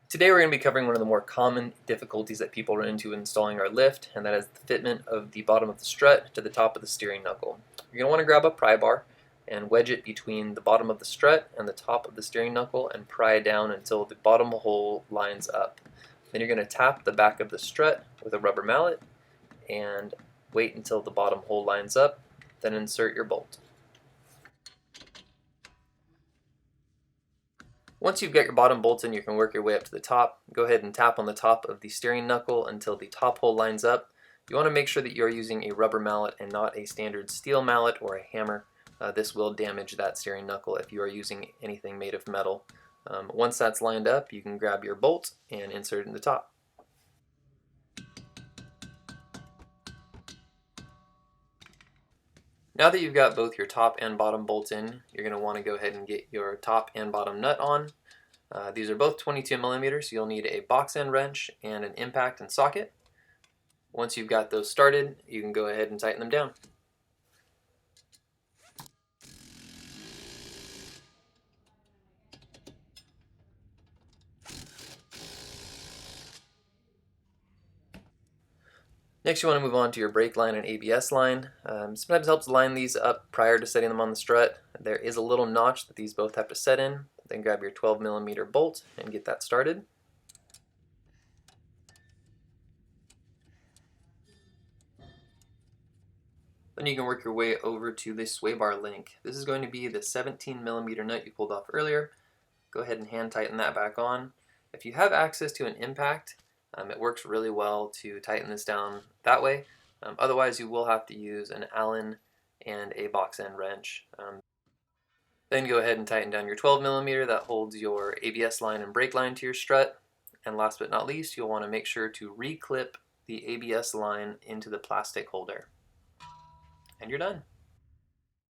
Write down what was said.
Today we're going to be covering one of the more common difficulties that people run into installing our lift, and that is the fitment of the bottom of the strut to the top of the steering knuckle. You're going to want to grab a pry bar and wedge it between the bottom of the strut and the top of the steering knuckle and pry down until the bottom hole lines up. Then you're going to tap the back of the strut with a rubber mallet and wait until the bottom hole lines up, then insert your bolt. Once you've got your bottom bolts in, you can work your way up to the top. Go ahead and tap on the top of the steering knuckle until the top hole lines up. You want to make sure that you're using a rubber mallet and not a standard steel mallet or a hammer. This will damage that steering knuckle if you are using anything made of metal. Once that's lined up, you can grab your bolt and insert it in the top. Now that you've got both your top and bottom bolts in, you're going to want to go ahead and get your top and bottom nut on. These are both 22 millimeters, so you'll need a box end wrench and an impact and socket. Once you've got those started, you can go ahead and tighten them down. Next, you want to move on to your brake line and ABS line. Sometimes it helps line these up prior to setting them on the strut. There is a little notch that these both have to set in. Then grab your 12 millimeter bolt and get that started. Then you can work your way over to the sway bar link. This is going to be the 17 millimeter nut you pulled off earlier. Go ahead and hand tighten that back on. If you have access to an impact, it works really well to tighten this down that way. Otherwise, you will have to use an Allen and a box end wrench. Then go ahead and tighten down your 12 millimeter that holds your ABS line and brake line to your strut. And last but not least, you'll want to make sure to reclip the ABS line into the plastic holder. And you're done.